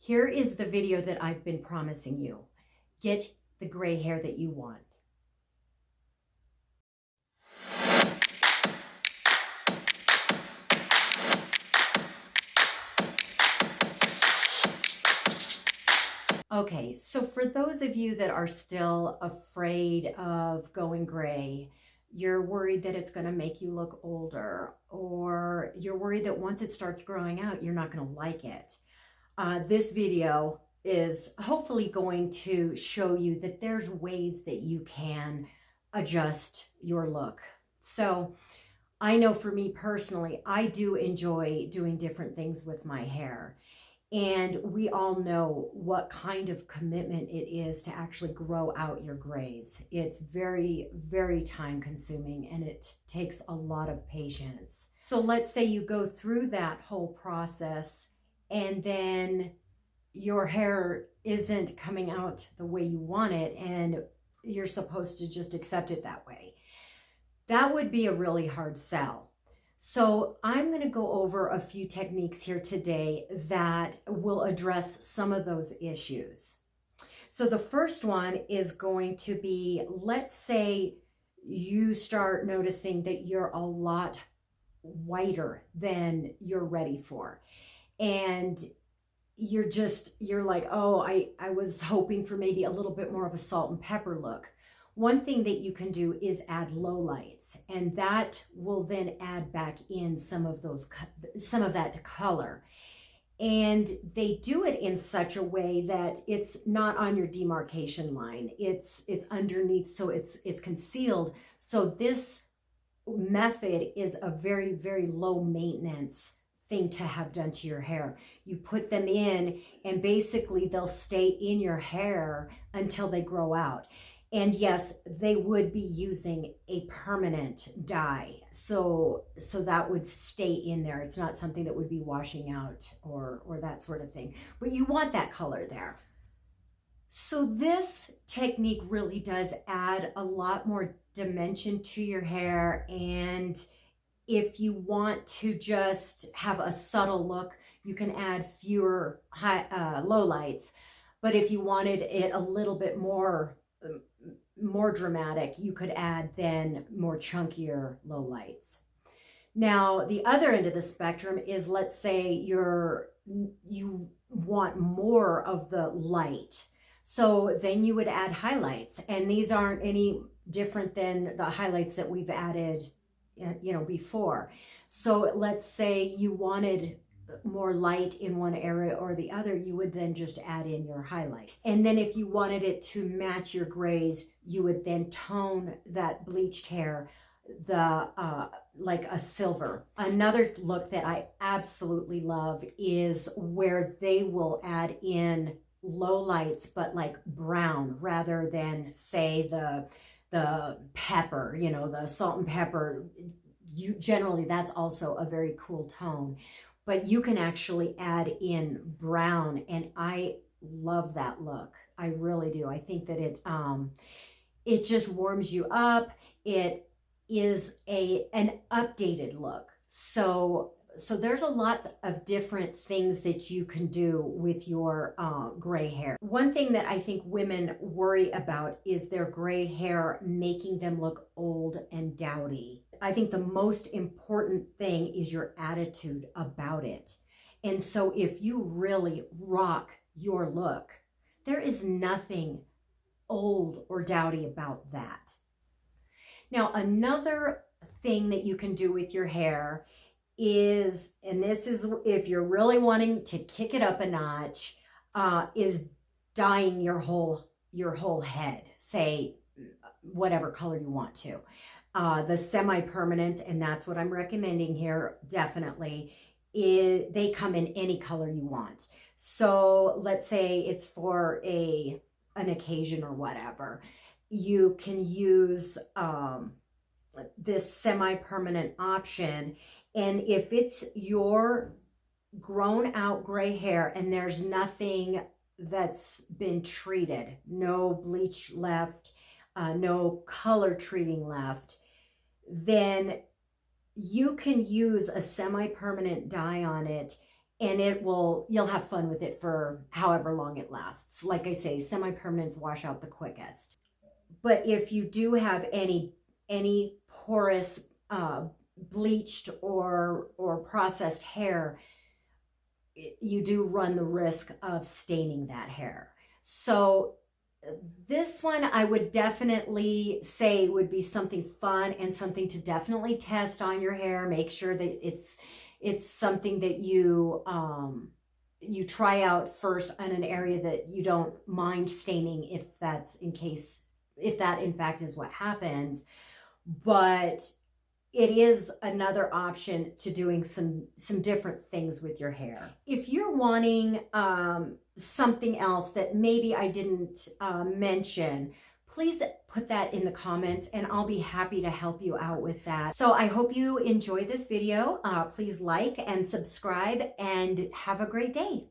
Here is the video that I've been promising you. Get the gray hair that you want. Okay, so for those of you that are still afraid of going gray, you're worried that it's going to make you look older, or you're worried that once it starts growing out, you're not going to like it. This video is hopefully going to show you that there's ways that you can adjust your look. So I know for me personally, I do enjoy doing different things with my hair. And we all know what kind of commitment it is to actually grow out your grays. It's very, very time consuming, and it takes a lot of patience. So let's say you go through that whole process and then your hair isn't coming out the way you want it, and you're supposed to just accept it that way. That would be a really hard sell. So I'm going to go over a few techniques here today that will address some of those issues. So the first one is going to be, let's say you start noticing that you're a lot whiter than you're ready for. And you're like, oh, I was hoping for maybe a little bit more of a salt and pepper look. One thing that you can do is add lowlights, and that will then add back in some of that color. And they do it in such a way that it's not on your demarcation line. It's underneath, so it's concealed. So this method is a very, very low maintenance thing to have done to your hair. You put them in, and basically they'll stay in your hair until they grow out. And yes, they would be using a permanent dye. So that would stay in there. It's not something that would be washing out or that sort of thing. But you want that color there. So this technique really does add a lot more dimension to your hair. And if you want to just have a subtle look, you can add fewer lowlights. But if you wanted it a little bit more dramatic, you could add then more chunkier lowlights. Now, the other end of the spectrum is, let's say you want more of the light. So then you would add highlights, and these aren't any different than the highlights that we've added, before. So let's say you wanted more light in one area or the other, you would then just add in your highlights. And then if you wanted it to match your grays, you would then tone that bleached hair like a silver. Another look that I absolutely love is where they will add in lowlights, but like brown, rather than say the pepper, the salt and pepper. Generally that's also a very cool tone. But you can actually add in brown, and I love that look. I really do. I think that it just warms you up. It is an updated look. So there's a lot of different things that you can do with your gray hair. One thing that I think women worry about is their gray hair making them look old and dowdy. I think the most important thing is your attitude about it. And so if you really rock your look, there is nothing old or dowdy about that. Now, another thing that you can do with your hair is, and this is if you're really wanting to kick it up a notch, is dyeing your whole head, say whatever color you want to. The semi-permanent, and that's what I'm recommending here, definitely, they come in any color you want. So let's say it's for an occasion or whatever. You can use this semi-permanent option, and if it's your grown out gray hair and there's nothing that's been treated, no bleach left, no color treating left, then you can use a semi-permanent dye on it and you'll have fun with it for however long it lasts. Like I say, semi-permanents wash out the quickest. But if you do have any porous bleached or processed hair, you do run the risk of staining that hair. So this one I would definitely say would be something fun and something to definitely test on your hair. Make sure that it's something that you try out first on an area that you don't mind staining, if that in fact is what happens. But it is another option to doing some different things with your hair. If you're wanting something else that maybe I didn't mention, please put that in the comments and I'll be happy to help you out with that. So I hope you enjoyed this video. Please like and subscribe and have a great day.